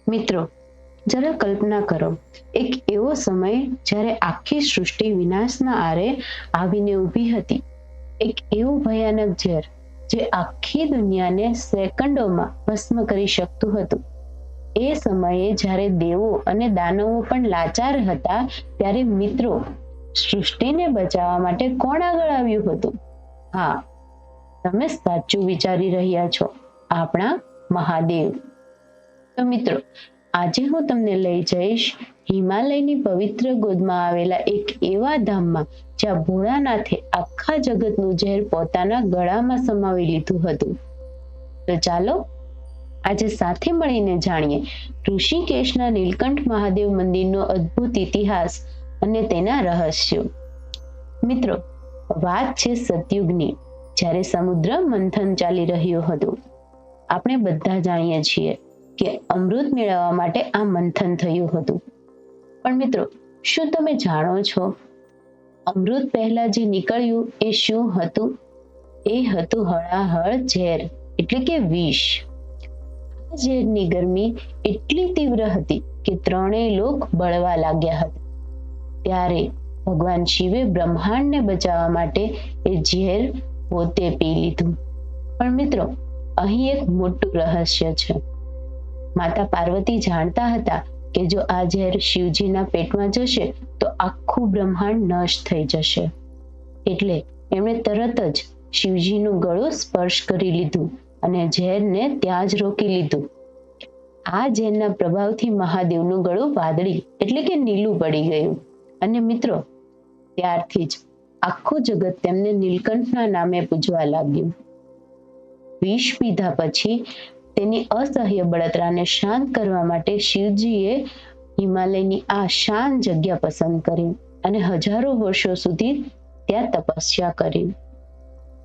મિત્રો, જરા કલ્પના કરો, એક એવો સમય જ્યારે આખી સૃષ્ટિ વિનાશના આરે આવીને ઊભી હતી. એક એવું ભયાનક ઝેર જે આખી દુનિયાને સેકન્ડોમાં ભસ્મ કરી શકતું હતું. એ સમયે જ્યારે દેવો અને દાનવો પણ લાચાર હતા, ત્યારે મિત્રો, સૃષ્ટિને બચાવવા માટે કોણ આગળ આવ્યું હતું? હા, તમે સાચું વિચારી રહ્યા છો, આપણા મહાદેવ. તો મિત્રો, આજે હું તમને લઈ જઈશ હિમાલયની પવિત્ર ગોદમાં આવેલા એક એવા ધામમાં જ્યાં ભોળાનાથે આખા જગતનું ઝેર પોતાના ગળામાં સમાવી લીધું હતું. તો ચાલો આજે સાથે મળીને જાણીએ ઋષિકેશના નીલકંઠ મહાદેવ મંદિરનો અદ્ભુત ઇતિહાસ અને તેના રહસ્યો. મિત્રો, વાત છે સતયુગની, જ્યારે સમુદ્ર મંથન ચાલી રહ્યું હતું. આપણે બધા જાણીએ છીએ કે અમૃત મેળવવા માટે આ મંથન થયું હતું. પણ મિત્રો, શું તમે જાણો છો અમૃત પહેલા જે નીકળ્યું એ શું હતું? એ હતું હળાહળ ઝેર, એટલે કે વિષ. આ ઝેરની ગરમી એટલી તીવ્ર હતી કે ત્રણેય લોક બળવા લાગ્યા હતા. ત્યારે ભગવાન શિવે બ્રહ્માંડને બચાવવા માટે એ ઝેર પોતે પી લીધું. પણ મિત્રો, અહીં એક મોટું રહસ્ય છે. માતા પાર્વતી જાણતા હતા કે જો આ ઝેર શિવજીના પેટમાં જશે તો આખું બ્રહ્માંડ નષ્ટ થઈ જશે. એટલે એમણે તરત જ શિવજીનું ગળું સ્પર્શ કરી લીધું અને ઝેરને ત્યાં જ રોકી લીધું. આ ઝેરના પ્રભાવથી મહાદેવનું ગળું વાદળી એટલે કે નીલું પડી ગયું. અને મિત્રો, ત્યારથી જ આખું જગત તેમને નીલકંઠના નામે પૂજવા લાગ્યું. વિષ પીધા પછી તેની અસહ્ય બળતરાને શાંત કરવા માટે શિવજીએ હિમાલયની આ શાંત જગ્યા પસંદ કરી અને હજારો વર્ષો સુધી ત્યાં તપસ્યા કરી.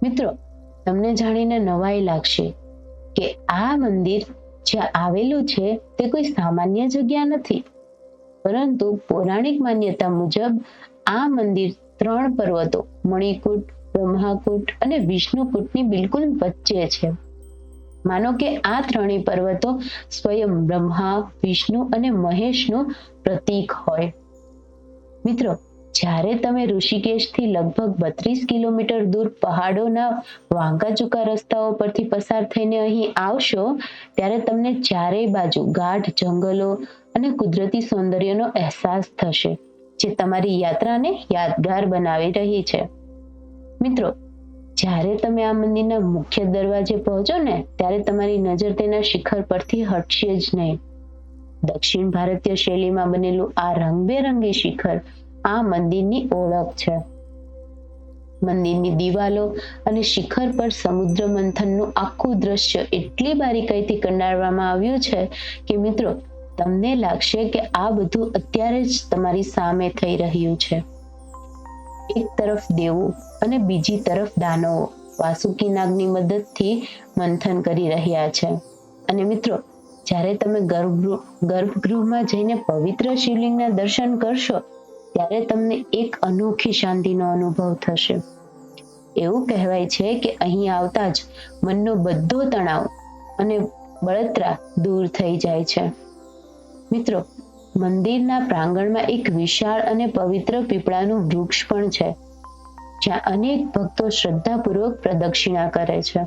મિત્રો, તમને જાણીને નવાઈ લાગશે કે આ મંદિર જ્યાં આવેલું છે તે કોઈ સામાન્ય જગ્યા નથી, પરંતુ પૌરાણિક માન્યતા મુજબ આ મંદિર 3 પર્વતો મણિકૂટ, બ્રહ્માકૂટ અને વિષ્ણુકૂટની બિલકુલ વચ્ચે છે. માનો કે આ 3 પર્વતો સ્વયં બ્રહ્મા, વિષ્ણુ અને મહેશનું પ્રતીક હોય. મિત્રો, જ્યારે તમે ઋષિકેશથી લગભગ 32 કિલોમીટર દૂર પહાડોના વાંકા ચૂકા રસ્તાઓ પરથી પસાર થઈને અહીં આવશો, ત્યારે તમને ચારેય બાજુ ગાઢ જંગલો અને કુદરતી સૌંદર્યનો અહેસાસ થશે, જે તમારી યાત્રાને યાદગાર બનાવી રહી છે. મિત્રો, જ્યારે તમે આ મંદિરના મુખ્ય દરવાજે પહોંચો ને, ત્યારે તમારી નજર તેના શિખર પરથી હટશે જ નહીં. દક્ષિણ ભારતીય શૈલીમાં બનેલું આ રંગબેરંગી શિખર આ મંદિરની ઓળખ છે. મંદિરની દિવાલો અને શિખર પર સમુદ્ર મંથનનું આખું દ્રશ્ય એટલી બારીકાઈથી કંડારવામાં આવ્યું છે કે મિત્રો, તમને લાગશે કે આ બધું અત્યારે જ તમારી સામે થઈ રહ્યું છે. એક તરફ દેવો અને બીજી તરફ દાનવો વાસુકી નાગની મદદથી મંથન કરી રહ્યા છે. અને મિત્રો, જ્યારે તમે ગર્ભગૃહમાં જઈને પવિત્ર શિવલિંગના દર્શન કરશો, ત્યારે તમને એક અનોખી શાંતિનો અનુભવ થશે. એવું કહેવાય છે કે અહીં આવતા જ મનનો બધો તણાવ અને બળતરા દૂર થઈ જાય છે. મિત્રો, મંદિરના પ્રાંગણમાં એક વિશાળ અને પવિત્ર પીપળાનું વૃક્ષ પણ છે, જ્યાં અનેક ભક્તો શ્રદ્ધાપૂર્વક પ્રદક્ષિણા કરે છે.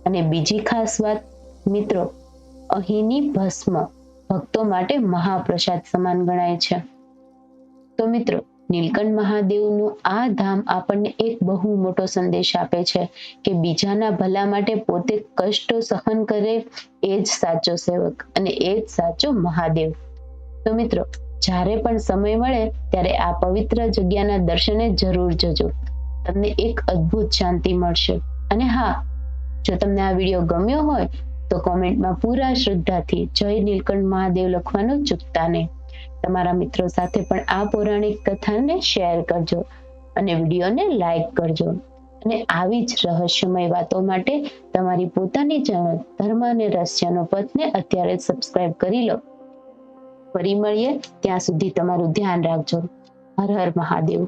અને બીજી ખાસ વાત મિત્રો, અહીંની ભસ્મ ભક્તો માટે મહાપ્રસાદ સમાન ગણાય છે. તો મિત્રો, નીલકંઠ મહાદેવનું આ ધામ આપણને એક બહુ મોટો સંદેશ આપે છે કે બીજાના ભલા માટે પોતે કષ્ટો સહન કરે એ જ સાચો સેવક અને એ જ સાચો મહાદેવ. તો મિત્રો, જ્યારે પણ સમય મળે ત્યારે આ પવિત્ર જગ્યાના દર્શને જરૂર જજો. તમને એક અદ્ભુત શાંતિ મળશે. અને હા, જો તમને આ વિડીયો ગમ્યો હોય તો કોમેન્ટમાં પૂરા શ્રદ્ધાથી જય નીલકંઠ મહાદેવ લખવાનું ચૂકતા નહીં. તમારા મિત્રો સાથે પણ આ પૌરાણિક કથાને શેર કરજો અને વિડીયોને લાઈક કરજો. અને આવી જ રહસ્યમય વાતો માટે તમારી પોતાની ચેનલ ધર્મ અને રહસ્યનો પથને અત્યારે જ સબસ્ક્રાઇબ કરી લો. ફરી મળીએ, ત્યાં સુધી તમારું ધ્યાન રાખજો. હર હર મહાદેવ.